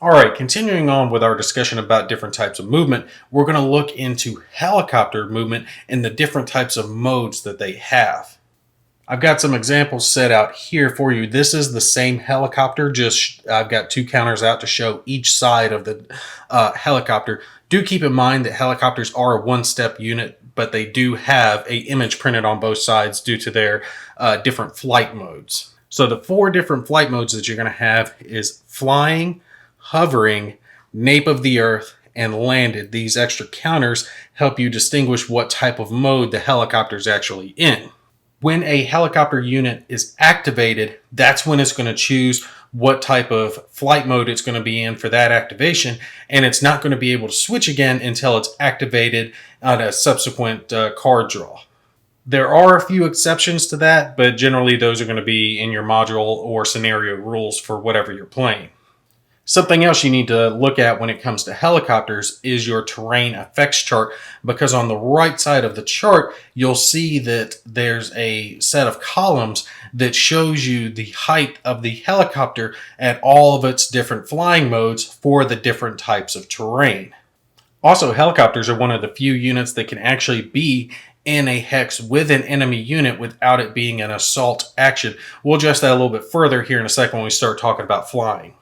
All right, continuing on with our discussion about different types of movement, we're going to look into helicopter movement and the different types of modes that they have. I've got some examples set out here for you. This is the same helicopter, just I've got two counters out to show each side of the helicopter. Do keep in mind that helicopters are a one-step unit, but they do have an image printed on both sides due to their different flight modes. So the four different flight modes that you're going to have is flying, hovering, nape of the earth, and landed. These extra counters help you distinguish what type of mode the helicopter is actually in. When a helicopter unit is activated, that's when it's going to choose what type of flight mode it's going to be in for that activation, and it's not going to be able to switch again until it's activated on a subsequent card draw. There are a few exceptions to that, but generally those are going to be in your module or scenario rules for whatever you're playing. Something else you need to look at when it comes to helicopters is your terrain effects chart, because on the right side of the chart, you'll see that there's a set of columns that shows you the height of the helicopter at all of its different flying modes for the different types of terrain. Also, helicopters are one of the few units that can actually be in a hex with an enemy unit without it being an assault action. We'll address that a little bit further here in a second when we start talking about flying.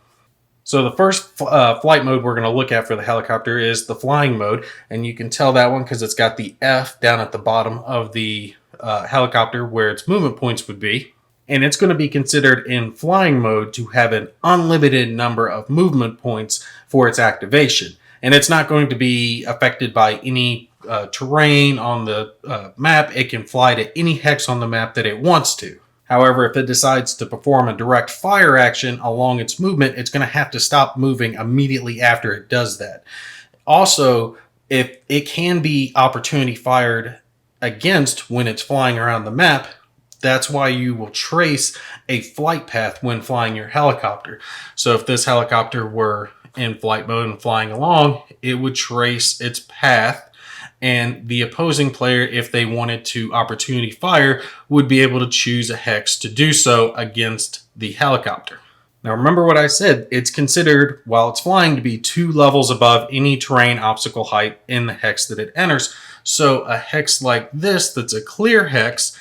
So the first flight mode we're going to look at for the helicopter is the flying mode, and you can tell that one because it's got the F down at the bottom of the helicopter where its movement points would be. And it's going to be considered in flying mode to have an unlimited number of movement points for its activation. And it's not going to be affected by any terrain on the map. It can fly to any hex on the map that it wants to. However, if it decides to perform a direct fire action along its movement, it's going to have to stop moving immediately after it does that. Also, if it can be opportunity fired against when it's flying around the map, that's why you will trace a flight path when flying your helicopter. So if this helicopter were in flight mode and flying along, it would trace its path, and the opposing player, if they wanted to opportunity fire, would be able to choose a hex to do so against the helicopter. Now remember what I said, it's considered, while it's flying, to be 2 levels above any terrain obstacle height in the hex that it enters. So a hex like this that's a clear hex,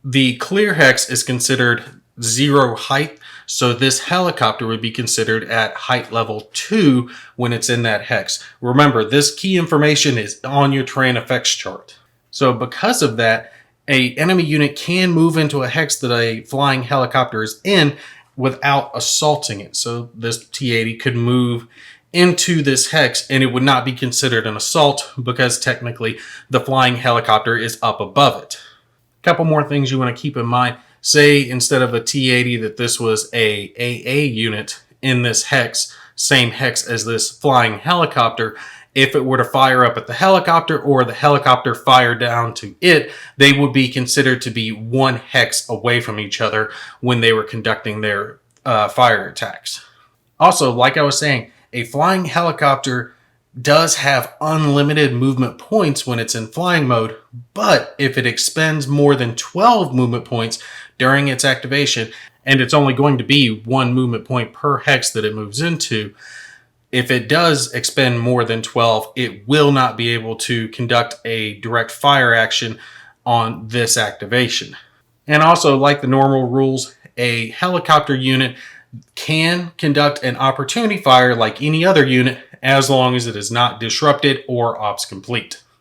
the clear hex is considered 0 height, so this helicopter would be considered at height level 2 when it's in that hex. Remember, this key information is on your terrain effects chart. So because of that, an enemy unit can move into a hex that a flying helicopter is in without assaulting it. So this T-80 could move into this hex and it would not be considered an assault because technically the flying helicopter is up above it. A couple more things you want to keep in mind. Say instead of a T-80 that this was a AA unit in this hex, same hex as this flying helicopter. If it were to fire up at the helicopter or the helicopter fire down to it, they would be considered to be 1 hex away from each other when they were conducting their fire attacks. Also, like I was saying, a flying helicopter does have unlimited movement points when it's in flying mode, but if it expends more than 12 movement points during its activation, and it's only going to be 1 movement point per hex that it moves into, if it does expend more than 12, it will not be able to conduct a direct fire action on this activation. And also, like the normal rules, a helicopter unit can conduct an opportunity fire like any other unit as long as it is not disrupted or ops complete.